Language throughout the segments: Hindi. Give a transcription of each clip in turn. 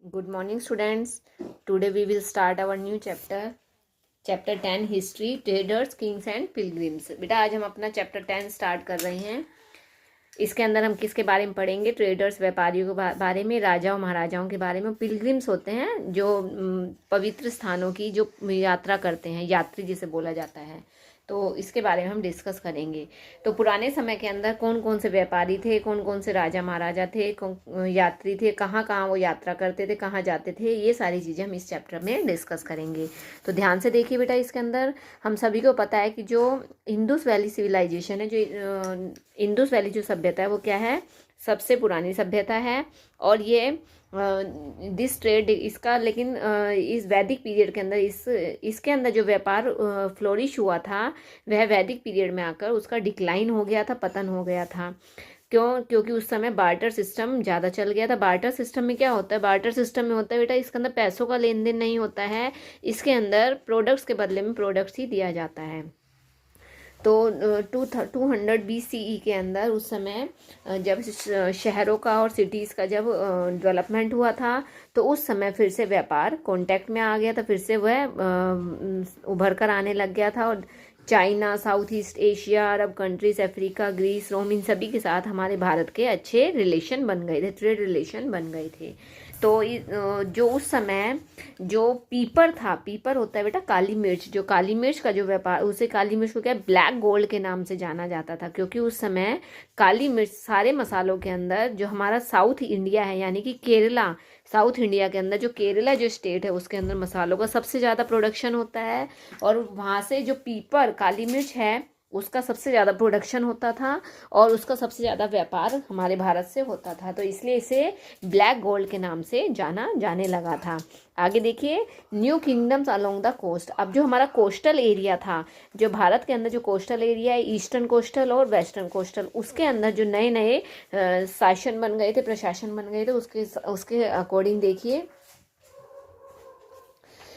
Good morning, students. Today we will start our new chapter, chapter 10 history traders Kings and pilgrims. बेटा आज हम अपना चैप्टर 10 स्टार्ट कर रहे हैं। इसके अंदर हम किसके बारे में पढ़ेंगे? ट्रेडर्स, व्यापारियों के बारे में, राजाओं महाराजाओं के बारे में। पिलग्रिम्स होते हैं जो पवित्र स्थानों की जो यात्रा करते हैं, यात्री जिसे बोला जाता है। तो इसके बारे में हम डिस्कस करेंगे। तो पुराने समय के अंदर कौन कौन से व्यापारी थे, कौन कौन से राजा महाराजा थे, यात्री थे, कहाँ कहाँ वो यात्रा करते थे, कहाँ जाते थे, ये सारी चीज़ें हम इस चैप्टर में डिस्कस करेंगे। तो ध्यान से देखिए बेटा, इसके अंदर हम सभी को पता है कि जो इंडस वैली सिविलाइजेशन है, जो इंडस वैली जो सभ्यता है वो क्या है? सबसे पुरानी सभ्यता है। और ये दिस ट्रेड इसका, लेकिन इस वैदिक पीरियड के अंदर इसके अंदर जो व्यापार फ्लोरिश हुआ था वह वैदिक पीरियड में आकर उसका डिक्लाइन हो गया था, पतन हो गया था। क्योंकि उस समय बार्टर सिस्टम ज़्यादा चल गया था। बार्टर सिस्टम में क्या होता है? बार्टर सिस्टम में होता है बेटा, इसके अंदर पैसों का लेन देन नहीं होता है, इसके अंदर प्रोडक्ट्स के बदले में प्रोडक्ट्स ही दिया जाता है। तो 200 BCE के अंदर उस समय जब शहरों का और सिटीज़ का जब डेवलपमेंट हुआ था, तो उस समय फिर से व्यापार कांटेक्ट में आ गया था, फिर से वह उभर कर आने लग गया था। और China, South East Asia, Arab countries, Africa, Greece, Rome, इन सभी के साथ हमारे भारत के अच्छे रिलेशन बन गए थे, ट्रेड रिलेशन बन गए थे। तो जो उस समय जो पीपर था, पीपर होता है बेटा काली मिर्च, जो काली मिर्च का जो व्यापार, उसे काली मिर्च को क्या ब्लैक गोल्ड के नाम से जाना जाता था, क्योंकि उस समय काली मिर्च सारे मसालों के अंदर, जो हमारा साउथ इंडिया है यानी कि केरला, साउथ इंडिया के अंदर जो केरला जो स्टेट है उसके अंदर मसालों का सबसे ज़्यादा प्रोडक्शन होता है। और वहाँ से जो पीपर काली मिर्च है उसका सबसे ज़्यादा प्रोडक्शन होता था और उसका सबसे ज़्यादा व्यापार हमारे भारत से होता था, तो इसलिए इसे ब्लैक गोल्ड के नाम से जाना जाने लगा था। आगे देखिए, new kingdoms along the coast. अब जो हमारा कोस्टल एरिया था, जो भारत के अंदर जो कोस्टल एरिया है, ईस्टर्न कोस्टल और वेस्टर्न कोस्टल, उसके अंदर जो नए नए शासन बन गए थे, प्रशासन बन गए थे, उसके अकॉर्डिंग देखिए,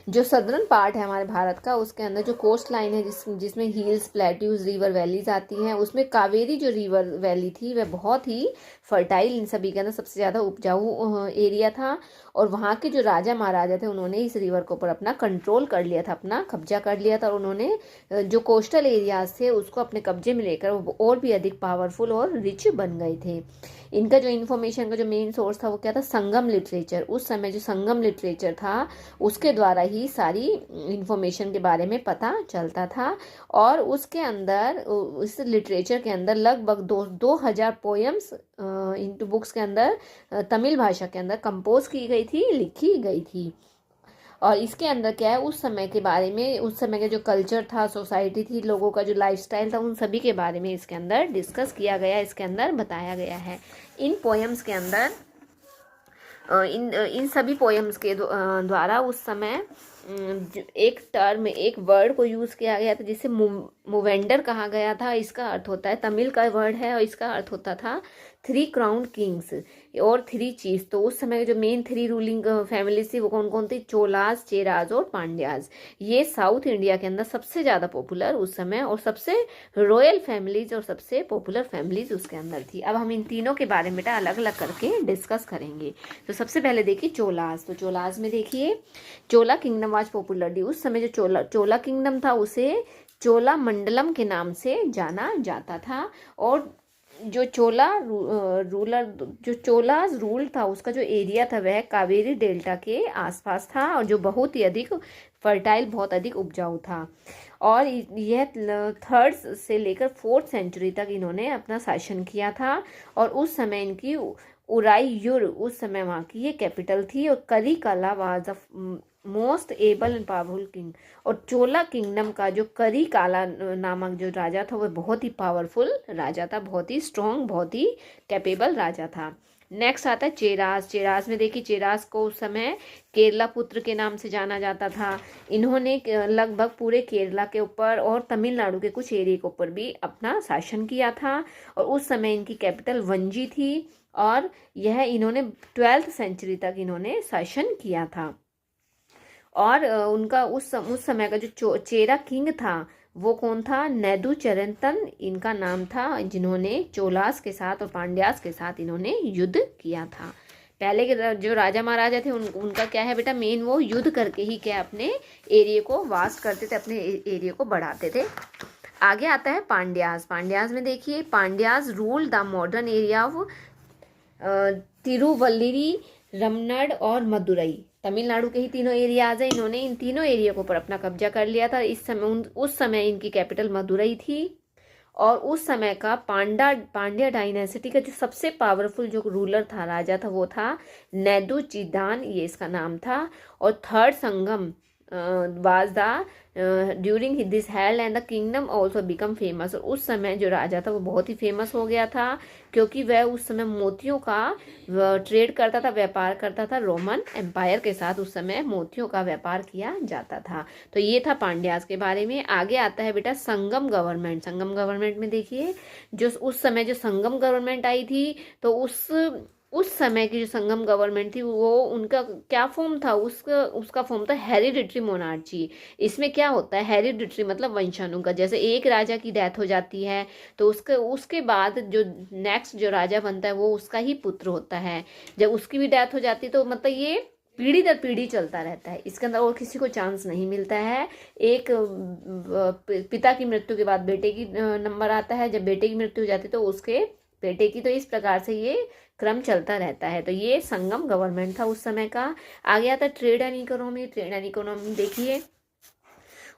जो सदर्न पार्ट है हमारे भारत का, उसके अंदर जो कोस्ट लाइन है जिसमें हिल्स, प्लेट्यूज, रिवर वैलीज आती हैं, उसमें कावेरी जो रिवर वैली थी वह बहुत ही फर्टाइल, इन सभी के अंदर सबसे ज़्यादा उपजाऊ एरिया था। और वहाँ के जो राजा महाराजा थे उन्होंने इस रिवर के ऊपर अपना कंट्रोल कर लिया था, अपना कब्जा कर लिया था, और उन्होंने जो कोस्टल एरियाज थे उसको अपने कब्जे में लेकर वो और भी अधिक पावरफुल और रिच बन गए थे। इनका जो इन्फॉर्मेशन का जो मेन सोर्स था वो क्या था? संगम लिटरेचर। उस समय जो संगम लिटरेचर था उसके द्वारा ही सारी इंफॉर्मेशन के बारे में पता चलता था। और उसके अंदर, इस लिटरेचर के अंदर लगभग 2000 पोएम्स इनटू बुक्स के अंदर तमिल भाषा के अंदर कंपोज की गई थी, लिखी गई थी। और इसके अंदर क्या है, उस समय के बारे में, उस समय का जो कल्चर था, सोसाइटी थी, लोगों का जो लाइफस्टाइल था, उन सभी के बारे में इसके अंदर डिस्कस किया गया, इसके अंदर बताया गया है। इन पोएम्स के अंदर इन सभी पोएम्स के द्वारा उस समय एक टर्म, एक वर्ड को यूज़ किया गया था जिसे मूवेंडर कहा गया था। इसका अर्थ होता है, तमिल का वर्ड है और इसका अर्थ होता था 3 क्राउन किंग्स और 3 चीज। तो उस समय जो मेन 3 रूलिंग फैमिलीज थी वो कौन कौन थी? चोलास, चेराज और पांड्याज। ये साउथ इंडिया के अंदर सबसे ज़्यादा पॉपुलर उस समय और सबसे रॉयल फैमिलीज और सबसे पॉपुलर फैमिलीज उसके अंदर थी। अब हम इन तीनों के बारे में अलग अलग करके डिस्कस करेंगे। तो सबसे पहले देखिए चोलास। तो चोलास में देखिए, चोला किंगडम वाज पॉपुलरली, उस समय जो चोला किंगडम था उसे चोला मंडलम के नाम से जाना जाता था। और जो चोलाज रूल था उसका जो एरिया था वह कावेरी डेल्टा के आसपास था और जो बहुत ही अधिक फर्टाइल, बहुत अधिक उपजाऊ था। और यह 3rd से लेकर 4th सेंचुरी तक इन्होंने अपना शासन किया था। और उस समय इनकी उराईयुर उस समय वहाँ की ये कैपिटल थी। और Karikala was the most able and powerful king. और चोला किंगडम का जो करिकाला नामक जो राजा था वह बहुत ही पावरफुल राजा था, बहुत ही स्ट्रॉन्ग, बहुत ही कैपेबल राजा था। नेक्स्ट आता है चेरास। चेरास में देखिए, चेरास को उस समय केरला पुत्र के नाम से जाना जाता था। इन्होंने लगभग पूरे केरला के ऊपर और तमिलनाडु के कुछ एरिया के ऊपर भी अपना शासन किया था। और उस समय इनकी कैपिटल वंजी थी और यह इन्होंने 12th सेंचुरी तक इन्होंने शासन किया था। और उनका उस समय का जो चेरा किंग था वो कौन था? नेदु चरंतन इनका नाम था, जिन्होंने चोलास के साथ और पांड्यास के साथ इन्होंने युद्ध किया था। पहले के जो राजा महाराजा थे उनका क्या है बेटा, मेन वो युद्ध करके ही क्या अपने एरिया को वास्ट करते थे, अपने एरिया को बढ़ाते थे। आगे आता है पांड्यास। पांड्यास में देखिए, Pandyas rule the modern area of Tirunelveli, Ramnad और मदुरई। तमिलनाडु के ही तीनों एरियाज हैं। इन्होंने इन तीनों एरिया को पर अपना कब्जा कर लिया था। उस समय इनकी कैपिटल मदुरई थी। और उस समय का पांड्या डायनेसिटी का जो सबसे पावरफुल जो रूलर था, राजा था, वो था नेदुचिदान, ये इसका नाम था। और third Sangam was the during this held and the kingdom also become famous. और उस समय जो राजा था वो बहुत ही फेमस हो गया था, क्योंकि वह उस समय मोतियों का ट्रेड करता था, व्यापार करता था। रोमन एम्पायर के साथ उस समय मोतियों का व्यापार किया जाता था। तो ये था पांड्यास के बारे में। आगे आता है बेटा संगम गवर्नमेंट। संगम गवर्नमेंट में देखिए, जो उस समय जो संगम गवर्नमेंट आई थी, तो उस समय की जो संगम गवर्नमेंट थी वो उनका क्या फॉर्म था, उसका फॉर्म था हेरिडिटरी मोनार्ची। इसमें क्या होता है, हेरिडिटरी मतलब वंशानुगत। जैसे एक राजा की डेथ हो जाती है तो उसके बाद जो नेक्स्ट जो राजा बनता है वो उसका ही पुत्र होता है। जब उसकी भी डेथ हो जाती है तो मतलब ये पीढ़ी दर पीढ़ी चलता रहता है, इसके अंदर और किसी को चांस नहीं मिलता है। एक पिता की मृत्यु के बाद बेटे की नंबर आता है, जब बेटे की मृत्यु हो जाती है तो उसके बेटे की। तो इस प्रकार से ये क्रम चलता रहता है। तो ये संगम गवर्नमेंट था उस समय का। आगे आता है trade and economy. Trade and economy देखिए,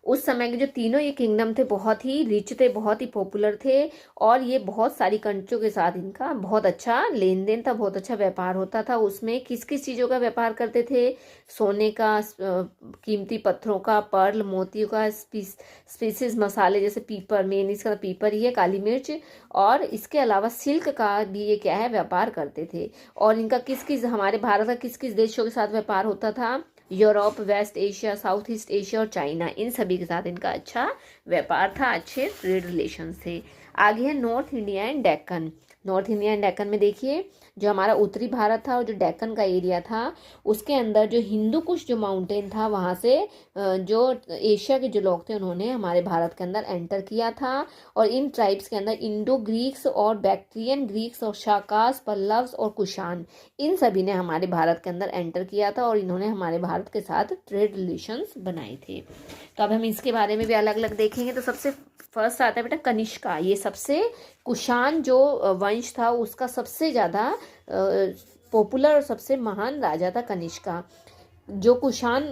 उस समय के जो तीनों ये किंगडम थे बहुत ही रिच थे, बहुत ही पॉपुलर थे। और ये बहुत सारी कंट्रियों के साथ इनका बहुत अच्छा लेन देन था, बहुत अच्छा व्यापार होता था। उसमें किस किस चीज़ों का व्यापार करते थे, सोने का, कीमती पत्थरों का, पर्ल मोतियों का, स्पीसीज मसाले जैसे पीपर, मेन इसका पीपर ही है, काली मिर्च। और इसके अलावा सिल्क का भी ये क्या है व्यापार करते थे। और इनका किस किस हमारे भारत का किस किस देशों के साथ व्यापार होता था, Europe, West Asia, South East Asia और चाइना, इन सभी के साथ इनका अच्छा व्यापार था, अच्छे ट्रेड रिलेशंस थे। आगे है north India and Deccan. North India and Deccan में देखिए, जो हमारा उत्तरी भारत था और जो डेक्कन का एरिया था उसके अंदर जो हिंदू कुश जो माउंटेन था, वहाँ से जो एशिया के जो लोग थे उन्होंने हमारे भारत के अंदर एंटर किया था। और इन ट्राइब्स के अंदर इंडो ग्रीक्स और बैक्ट्रियन ग्रीक्स और शाकास, पल्लव्स और कुशान, इन सभी ने हमारे भारत के अंदर एंटर किया था और इन्होंने हमारे भारत के साथ ट्रेड रिलेशंस बनाए थे। तो अब हम इसके बारे में भी अलग अलग देखेंगे। तो सबसे फर्स्ट आता है बेटा कनिष्का। ये सबसे कुशान जो वंश था उसका सबसे ज़्यादा पॉपुलर और सबसे महान राजा था कनिष्का। जो कुशान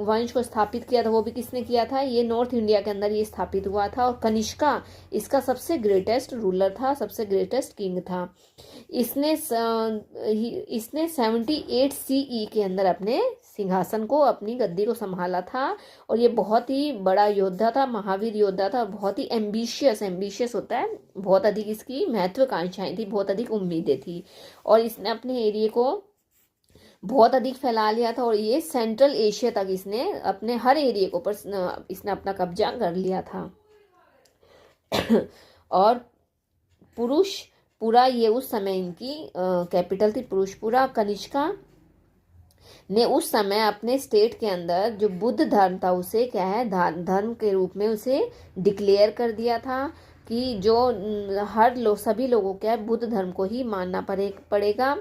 वंश को स्थापित किया था वो भी किसने किया था, ये नॉर्थ इंडिया के अंदर ये स्थापित हुआ था। और कनिष्का इसका सबसे ग्रेटेस्ट रूलर था, सबसे ग्रेटेस्ट किंग था। इसने 78 CE के अंदर अपने सिंहासन को, अपनी गद्दी को संभाला था। और ये बहुत ही बड़ा योद्धा था, महावीर योद्धा था, बहुत ही एम्बिशियस होता है, बहुत अधिक इसकी महत्वाकांक्षाएं थी, बहुत अधिक उम्मीदें थी। और इसने अपने एरिया को बहुत अधिक फैला लिया था। और ये सेंट्रल एशिया तक इसने अपने हर एरिया को पर इसने अपना कब्जा कर लिया था। और पुरुषपुरा ये उस समय इनकी कैपिटल थी, पुरुषपुरा। कनिष्का ने उस समय अपने स्टेट के अंदर जो बुद्ध धर्म था उसे क्या है धर्म के रूप में उसे डिक्लेयर कर दिया था कि जो सभी लोगों को क्या है बुद्ध धर्म को ही मानना पड़ेगा।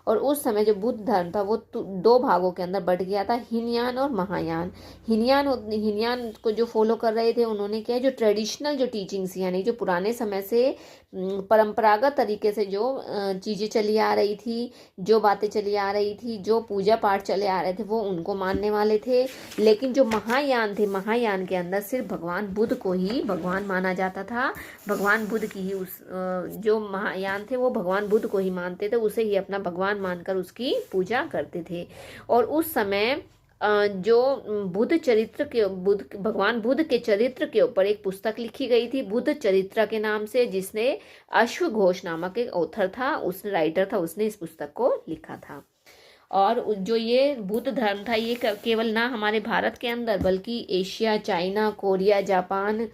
और उस समय जो बुद्ध धर्म था वो 2 भागों के अंदर बढ़ गया था, हीनयान और महायान। हीनयान को जो फॉलो कर रहे थे उन्होंने क्या है जो ट्रेडिशनल जो टीचिंग्स यानी जो पुराने समय से परंपरागत तरीके से जो चीज़ें चली आ रही थी, जो बातें चली आ रही थी, जो पूजा पाठ चले आ रहे थे वो उनको मानने वाले थे। लेकिन जो महायान थे, महायान के अंदर सिर्फ भगवान बुद्ध को ही भगवान माना जाता था। भगवान बुद्ध की ही जो महायान थे वो भगवान बुद्ध को ही मानते थे, उसे ही अपना भगवान मानकर उसकी पूजा करते थे। और उस समय जो भगवान बुद्ध के चरित्र के ऊपर एक पुस्तक लिखी गई थी बुद्ध चरित्र के नाम से, जिसने अश्वघोष नामक एक ऑथर था, उसने राइटर था, उसने इस पुस्तक को लिखा था। और जो ये बुद्ध धर्म था ये केवल ना हमारे भारत के अंदर बल्कि Asia, China, Korea, Japan,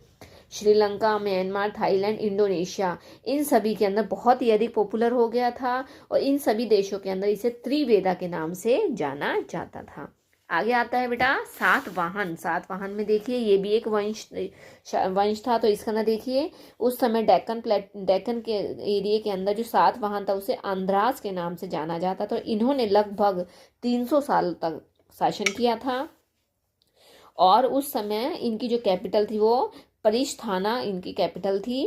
Sri Lanka, Myanmar, Thailand, Indonesia, इन सभी के अंदर बहुत ही अधिक पॉपुलर हो गया था। और इन सभी देशों के अंदर इसे त्रिवेदा के नाम से जाना जाता था। आगे आता है बेटा सातवाहन। सातवाहन में देखिए ये भी एक वंश था। तो इसका ना देखिए उस समय डेक्कन के एरिया के अंदर जो सातवाहन था उसे आंध्रास के नाम से जाना जाता। तो इन्होंने लगभग 300 साल तक शासन किया था। और उस समय इनकी जो कैपिटल थी वो परिस्थाना इनकी कैपिटल थी।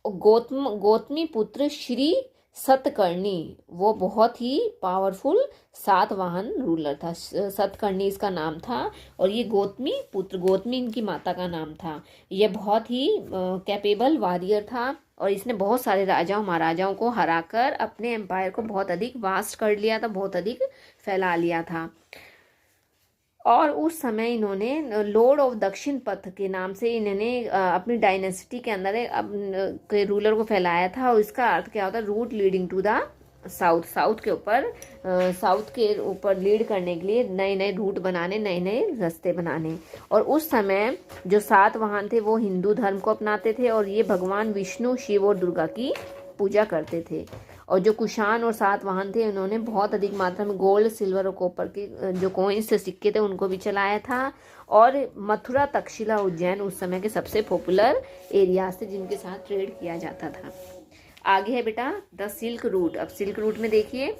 गौतमी पुत्र श्री सतकर्णी वो बहुत ही पावरफुल सातवाहन रूलर था। सतकर्णी इसका नाम था। और ये गौतमी इनकी माता का नाम था। यह बहुत ही कैपेबल वॉरियर था और इसने बहुत सारे राजाओं महाराजाओं को हराकर अपने एम्पायर को बहुत अधिक वास्ट कर लिया था, बहुत अधिक फैला लिया था। और उस समय इन्होंने लॉर्ड ऑफ दक्षिण पथ के नाम से इन्होंने अपनी डायनेसिटी के अंदर के रूलर को फैलाया था। और इसका अर्थ क्या होता है, route leading to the south. South के ऊपर लीड करने के लिए नए नए रूट बनाने, नए नए रास्ते बनाने। और उस समय जो सातवाहन थे वो हिंदू धर्म को अपनाते थे और ये भगवान विष्णु, शिव और दुर्गा की पूजा करते थे। और जो कुषाण और सातवाहन थे उन्होंने बहुत अधिक मात्रा में गोल्ड, सिल्वर और कॉपर के जो कॉइन्स से सिक्के थे उनको भी चलाया था। और मथुरा, तक्षशिला, उज्जैन उस समय के सबसे पॉपुलर एरियाज थे जिनके साथ ट्रेड किया जाता था। आगे है बेटा द सिल्क रूट। अब सिल्क रूट में देखिए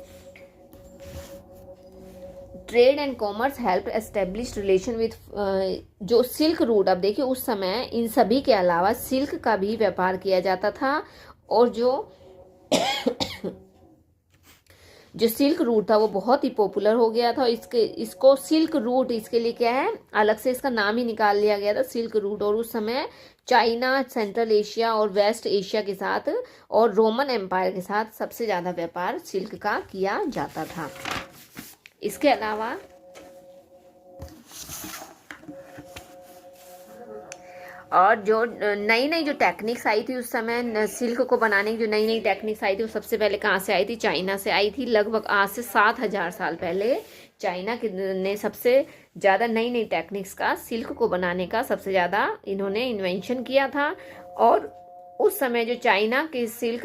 trade and commerce help establish relation with जो सिल्क रूट। अब देखिए उस समय इन सभी के अलावा सिल्क का भी व्यापार किया जाता था। और जो सिल्क रूट था वो बहुत ही पॉपुलर हो गया था। इसको सिल्क रूट इसके लिए क्या है, अलग से इसका नाम ही निकाल लिया गया था, सिल्क रूट। और उस समय चाइना, सेंट्रल एशिया और वेस्ट एशिया के साथ और रोमन एम्पायर के साथ सबसे ज़्यादा व्यापार सिल्क का किया जाता था। इसके अलावा और जो नई नई जो टेक्निक्स आई थी उस समय सिल्क को बनाने की जो नई नई टेक्निक्स आई थी वो सबसे पहले कहाँ से आई थी, चाइना से आई थी। लगभग आज से 7000 साल पहले चाइना ने सबसे ज़्यादा नई नई टेक्निक्स का, सिल्क को बनाने का सबसे ज़्यादा इन्होंने इन्वेंशन किया था। और उस समय जो चाइना के सिल्क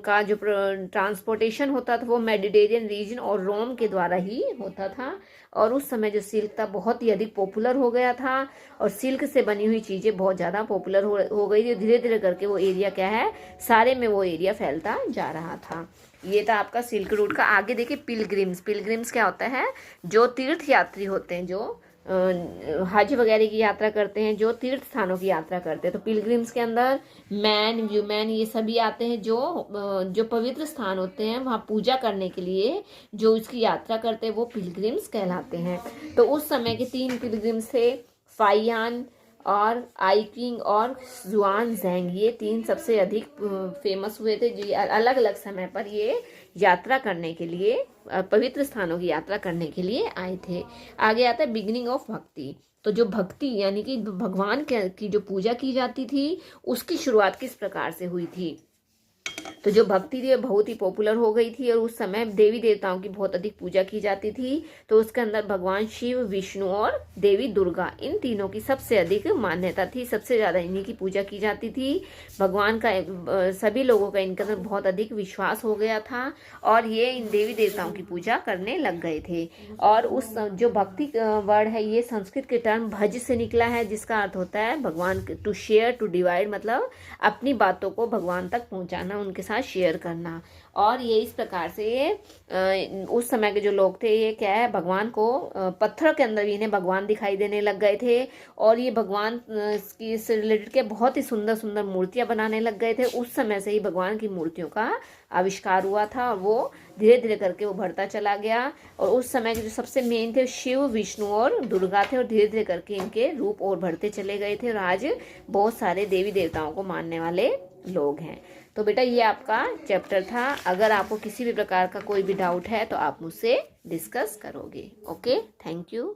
का जो ट्रांसपोर्टेशन होता था वो मेडिटेरियन रीजन और रोम के द्वारा ही होता था। और उस समय जो सिल्क था बहुत ही अधिक पॉपुलर हो गया था और सिल्क से बनी हुई चीज़ें बहुत ज़्यादा पॉपुलर हो गई थी। धीरे धीरे करके वो एरिया क्या है, सारे में वो एरिया फैलता जा रहा था। ये था आपका सिल्क रूट का। आगे देखिए पिलग्रिम्स क्या होता है, जो तीर्थ यात्री होते हैं, जो हज वगैरह की यात्रा करते हैं, जो तीर्थ स्थानों की यात्रा करते हैं। तो पिलग्रिम्स के अंदर मैन, वुमेन ये सभी आते हैं जो पवित्र स्थान होते हैं वहाँ पूजा करने के लिए जो इसकी यात्रा करते हैं वो पिलग्रिम्स कहलाते हैं। तो उस समय के 3 पिलग्रिम्स थे, फाइयान और आइकिंग और जुआन जेंग। ये 3 सबसे अधिक फेमस हुए थे जो अलग अलग समय पर ये यात्रा करने के लिए, पवित्र स्थानों की यात्रा करने के लिए आए थे। आगे आता है बिगिनिंग ऑफ भक्ति। तो जो भक्ति यानी कि भगवान की जो पूजा की जाती थी उसकी शुरुआत किस प्रकार से हुई थी। तो जो भक्ति थी बहुत ही पॉपुलर हो गई थी और उस समय देवी देवताओं की बहुत अधिक पूजा की जाती थी। तो उसके अंदर भगवान शिव, विष्णु और देवी दुर्गा, इन तीनों की सबसे अधिक मान्यता थी, सबसे ज़्यादा इन्हीं की पूजा की जाती थी। भगवान का सभी लोगों का इनके अंदर बहुत अधिक विश्वास हो गया था और ये इन देवी देवताओं की पूजा करने लग गए थे। और उस जो भक्ति वर्ड है ये संस्कृत के टर्म भज से निकला है, जिसका अर्थ होता है भगवान, टू शेयर, टू डिवाइड, मतलब अपनी बातों को भगवान तक पहुँचाना, उनके साथ शेयर करना। और ये इस प्रकार से ये उस समय के जो लोग थे ये क्या है, भगवान को पत्थर के अंदर इन्हें भगवान दिखाई देने लग गए थे और ये भगवान की से रिलेटेड के बहुत ही सुंदर सुंदर मूर्तियां बनाने लग गए थे। उस समय से ही भगवान की मूर्तियों का आविष्कार हुआ था और वो धीरे धीरे करके वो बढ़ता चला गया। और उस समय के जो सबसे मेन थे शिव, विष्णु और दुर्गा थे और धीरे धीरे करके इनके रूप और बढ़ते चले गए थे और आज बहुत सारे देवी देवताओं को मानने वाले लोग हैं। तो बेटा ये आपका चैप्टर था। अगर आपको किसी भी प्रकार का कोई भी डाउट है तो आप मुझसे डिस्कस करोगे। Okay, thank you.